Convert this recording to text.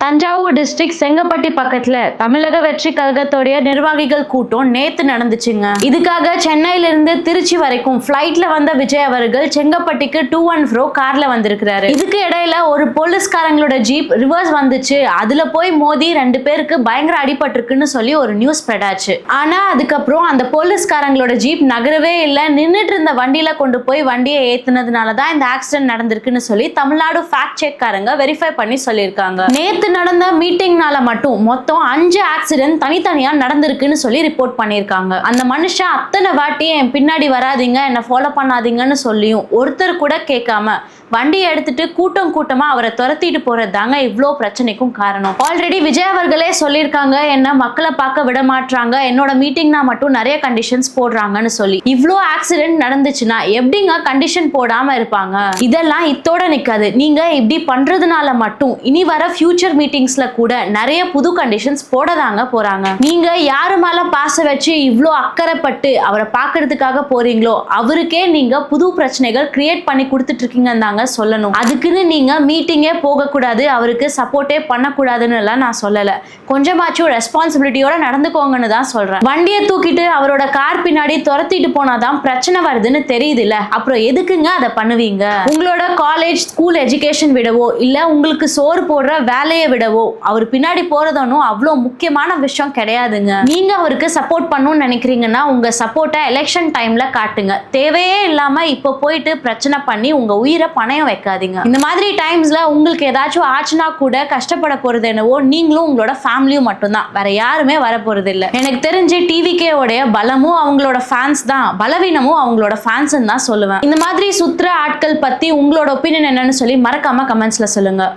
Thanjavur district செங்கப்பட்டி பக்கத்துல தமிழக வெற்றி கழகத்தோடைய நிர்வாகிகள் கூட்டம் நேத்து நடந்துச்சுங்க. இதுக்காக சென்னையில இருந்து திருச்சி வரைக்கும் பிளைட்ல வந்த விஜய் அவர்கள் செங்கப்பட்டிக்கு 214 கார்ல வந்திருக்கிறாரு. இதுக்கு இடையில ஒரு போலீஸ்காரங்களோட ஜீப் ரிவர்ஸ் வந்துச்சு. அதுல போய் மோதி 2 பேருக்கு பயங்கர அடிபட்டிருக்குன்னு சொல்லி ஒரு நியூஸ் ஸ்ப்ரெட் ஆச்சு. ஆனா அதுக்கப்புறம் அந்த போலீஸ்காரங்களோட ஜீப் நகரவே இல்லை, நின்றுட்டு இருந்த வண்டியில கொண்டு போய் வண்டியை ஏத்துனதுனாலதான் இந்த ஆக்சிடென்ட் நடந்திருக்குன்னு சொல்லி தமிழ்நாடு ஃபேக்ட் செக் காரங்க வெரிஃபை பண்ணி சொல்லியிருக்காங்க. நேத்து நடந்த மீட்டிங்னால மட்டும் மொத்தம் 5 ஆக்சிடென்ட் தனித்தனியா நடந்திருக்குன்னு சொல்லி ரிப்போர்ட் பண்ணிருக்காங்க. அந்த மனுஷன் அத்தனை வாட்டி என் பின்னாடி வராதீங்க, என்ன ஃபாலோ பண்ணாதீங்கன்னு சொல்லியும் ஒருத்தர் கூட கேட்காம வண்டியை எடுத்துட்டு கூட்டமா அவரை துரத்திட்டு போறது தாங்க இவ்வளோ பிரச்சனைக்கும் காரணம். ஆல்ரெடி விஜய் அவர்களே சொல்லியிருக்காங்க, என்ன மக்களை பார்க்க விட மாட்டாங்க, என்னோட மீட்டிங்னா மட்டும் நிறைய கண்டிஷன்ஸ் போடுறாங்கன்னு சொல்லி. இவ்வளோ ஆக்சிடென்ட் நடந்துச்சுன்னா எப்படிங்க கண்டிஷன் போடாம இருப்பாங்க? இதெல்லாம் இத்தோட நிக்காது. நீங்க இப்படி பண்றதுனால மட்டும் இனி வர ஃபியூச்சர் மீட்டிங்ஸ்ல கூட நிறைய புது கண்டிஷன்ஸ் போடதாங்க போறாங்க. நீங்க யாரு மேல பாச வச்சு இவ்வளோ அக்கறைப்பட்டு அவரை பார்க்கறதுக்காக போறீங்களோ அவருக்கே நீங்க புது பிரச்சனைகள் கிரியேட் பண்ணி கொடுத்துட்டு இருக்கீங்க சொல்லணும். அதுக்குன்னு நீங்க மீட்டிங்கே போக கூடாது, அவருக்கு சப்போர்ட்டே பண்ணக்கூடாதுன்னு எல்லாம் நான் சொல்லல. கொஞ்சமாச்சும் ரெஸ்பான்சிபிலிட்டியோட நடந்துக்கோங்கன்னு தான் சொல்றேன். வண்டியை தூக்கிட்டு அவரோட கார் பின்னாடி துரத்திட்டு போனாதான் பிரச்சனை வருதுன்னு தெரியுது இல்ல, அப்புறம் எதுக்குங்க அதை பண்ணுவீங்க? உங்களோட காலேஜ் ஸ்கூல் எஜுகேஷன் விடவோ இல்ல உங்களுக்கு சோறு போடுற வேலையை விடவோ அவர் பின்னாடி போறதும் அவ்வளோ முக்கியமான விஷயம் கிடையாதுங்க. நீங்க அவருக்கு சப்போர்ட் பண்ணணும்னு நினைக்கிறீங்கன்னா உங்க சப்போர்ட்டை எலெக்ஷன் டைம்ல காட்டுங்க. தேவையே இல்லாம இப்ப போயிட்டு பிரச்சனை பண்ணி உங்க உயிரை பணம் வைக்காதீங்க. இந்த மாதிரி டைம்ஸ்ல உங்களுக்கு ஏதாச்சும் ஆச்சுனா கூட கஷ்டப்பட போறது என்னவோ நீங்களும் உங்களோட ஃபேமிலியும் மட்டும்தான், வேற யாருமே வர போறது இல்ல. எனக்கு தெரிஞ்சு டிவிகே உடைய பலமும் அவங்களோட ஃபேன்ஸ் தான், பலவீனமும் அவங்களோட ஃபேன்ஸ் தான் சொல்லுவேன். இந்த மாதிரி சுத்துற ஆட்கள் பத்தி உங்களோட ஒப்பீனியன் என்னன்னு சொல்லி மறக்காம கமெண்ட்ஸ்ல சொல்லுங்க.